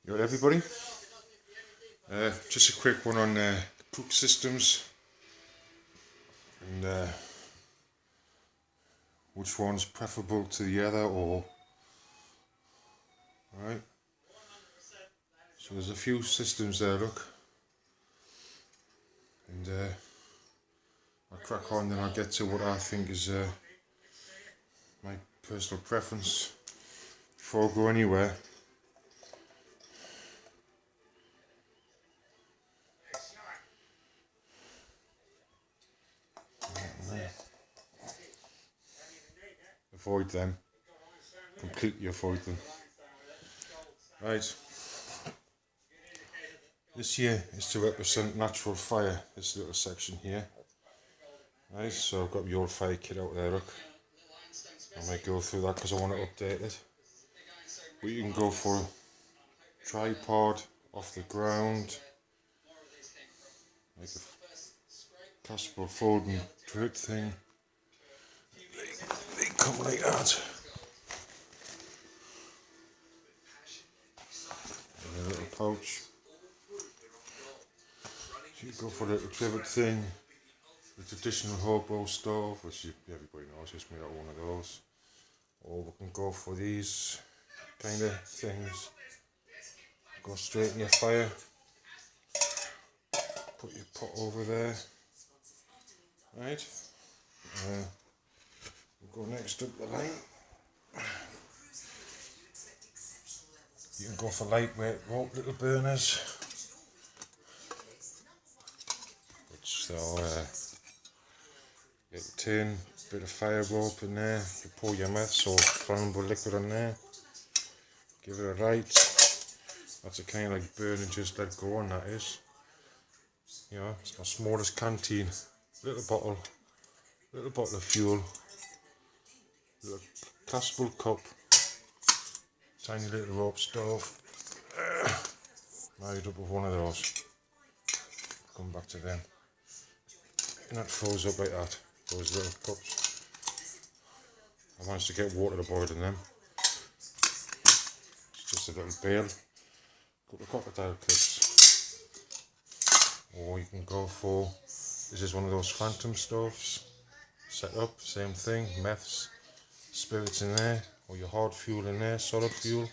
You alright, everybody? Just a quick one on cook systems and which one's preferable to the other, or right. So there's a few systems there, look, and I'll crack on, then I'll get to what I think is my personal preference before I go anywhere. Avoid them, completely avoid them. Right, this here is to represent natural fire, this little section here. Right, so I've got the old fire kit out there, look. I might go through that because I want to update it. But you can go for a tripod off the ground, like a castable folding drip thing. They come like that. In a little pouch. So you go for a little trivet thing. The traditional hobo stove, which everybody knows, just made out of one of those. Or we can go for these kind of things. Go straight in your fire. Put your pot over there. Right. We'll go next up the line. You can go for lightweight rope little burners, which they'll get a tin, bit of fire rope in there. You pour your meth or flammable liquid on there. Give it a light. That's a kind of like burning, just let go on, that is. You know, it's my smallest canteen. Little bottle of fuel. Little castable cup. Tiny little rope stove. Married up with one of those. Come back to them. And that fills up like that. Those little cups. I managed to get water to boil in them. It's just a little bale. Couple of crocodile clips. Or you can go for, this is one of those phantom stoves. Set up, same thing, meths, spirits in there, or your hard fuel in there, solid fuel.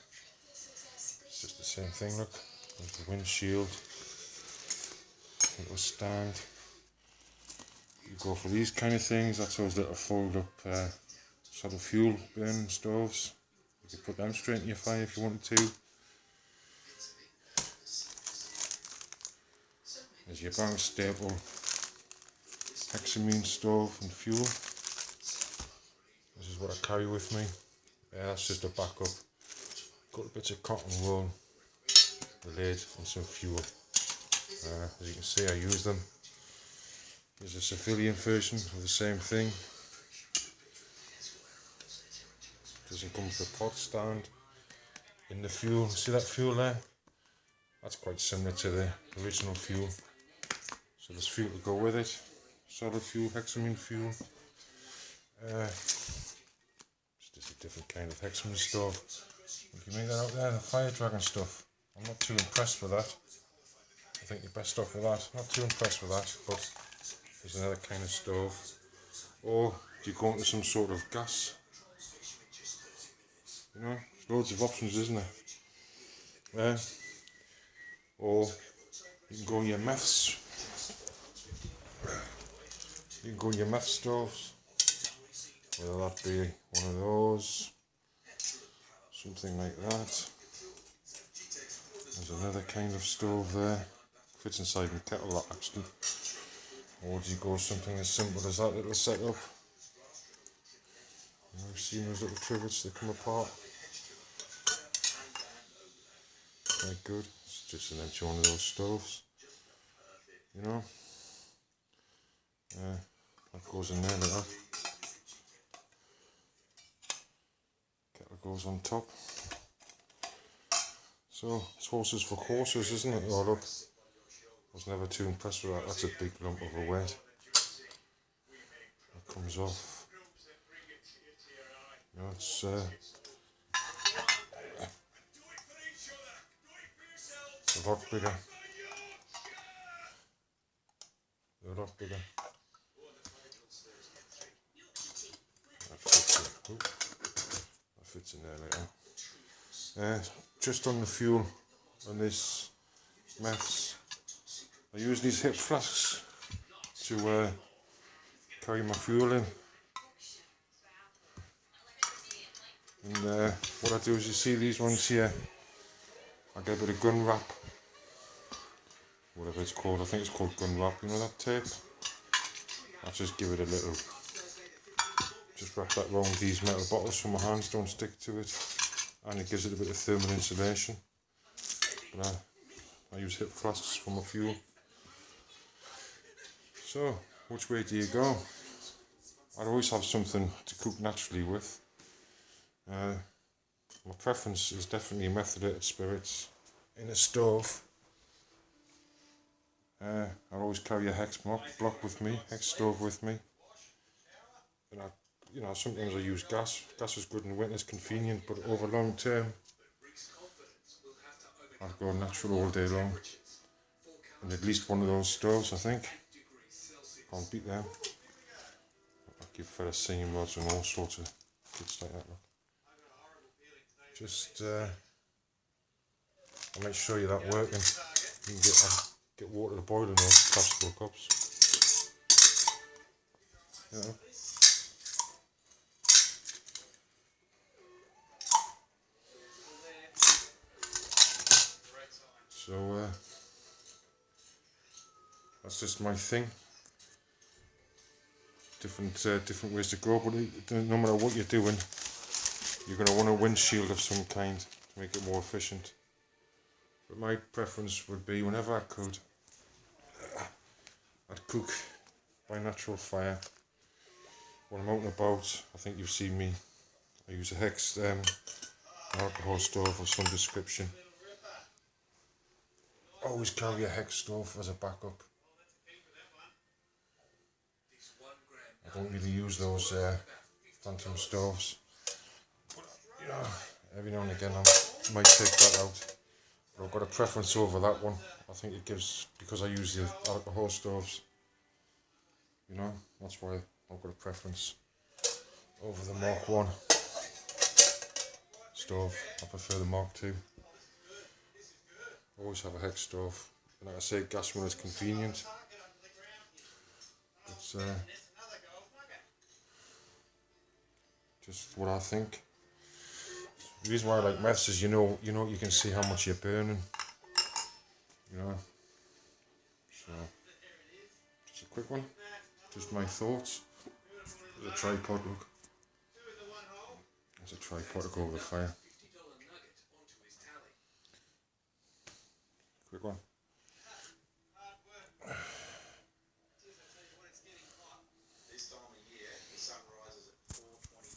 It's just the same thing, look. There's the windshield. Little stand. You go for these kind of things, that's those little fold up solid fuel burning stoves. You can put them straight in your fire if you wanted to. There's your bank staple hexamine stove and fuel. This is what I carry with me. Yeah, that's just a backup. Couple of bits of cotton wool, the lid and some fuel. As you can see, I use them. There's a civilian version of the same thing. Doesn't come with a pot stand. In the fuel, see that fuel there? That's quite similar to the original fuel. So there's fuel to go with it. Solid fuel, hexamine fuel. It's just a different kind of hexamine stove. You can make that out there, the fire dragon stuff. I'm not too impressed with that. I think you're best off with that. Not too impressed with that, but there's another kind of stove. Or do you go into some sort of gas? You know, there's loads of options, isn't there? Or you can go in your meths. You can go in your meth stoves. Whether that be one of those, something like that. There's another kind of stove there. Fits inside my kettle, that actually. Or do you go something as simple as that little setup? You've seen those little trivets, they come apart. Very good. It's just an empty one of those stoves. You know? That goes in there like that. Kettle goes on top. So, it's horses for courses, isn't it? Oh look, I was never too impressed with that. That's a big lump of a weight. That comes off. You know, it's a lot bigger. They're a lot bigger. That fits in. Oop. That fits in there later. Just on the fuel on this meths, I use these hip flasks to carry my fuel in. And what I do is, you see these ones here, I get a bit of gun wrap, whatever it's called. I think it's called gun wrap, you know, that tape. I just give it a little, just wrap that around these metal bottles so my hands don't stick to it, and it gives it a bit of thermal insulation. But I use hip flasks for my fuel. So, which way do you go? I'd always have something to cook naturally with. My preference is definitely methylated spirits in a stove. I always carry a hex block with me, hex stove with me. And sometimes I use gas. Gas is good in winter, it's convenient, but over long term, I'd go natural all day long. And at least one of those stoves, I think. Can't beat them. I give ferrocerium rods and all sorts of bits like that. Look. Just I'll make sure you're that working. You can get water to boil in those plastical cups. You know. So that's just my thing. Different ways to go, but no matter what you're doing, you're going to want a windshield of some kind to make it more efficient. But my preference would be, whenever I could, I'd cook by natural fire. When I'm out and about, I think you've seen me, I use a hex alcohol stove of some description. Always carry a hex stove as a backup. I don't really use those phantom stoves. But, you know, every now and again I might take that out. But I've got a preference over that one. I think it gives, because I use the alcohol stoves, you know, that's why I've got a preference over the Mark 1 stove. I prefer the Mark 2. Always have a hex stove. And like I say, gas one is convenient. It's just what I think. The reason why I like meths is you know you can see how much you're burning. You know. So just a quick one. Just my thoughts. There's a tripod, look. There's a tripod to go over the fire.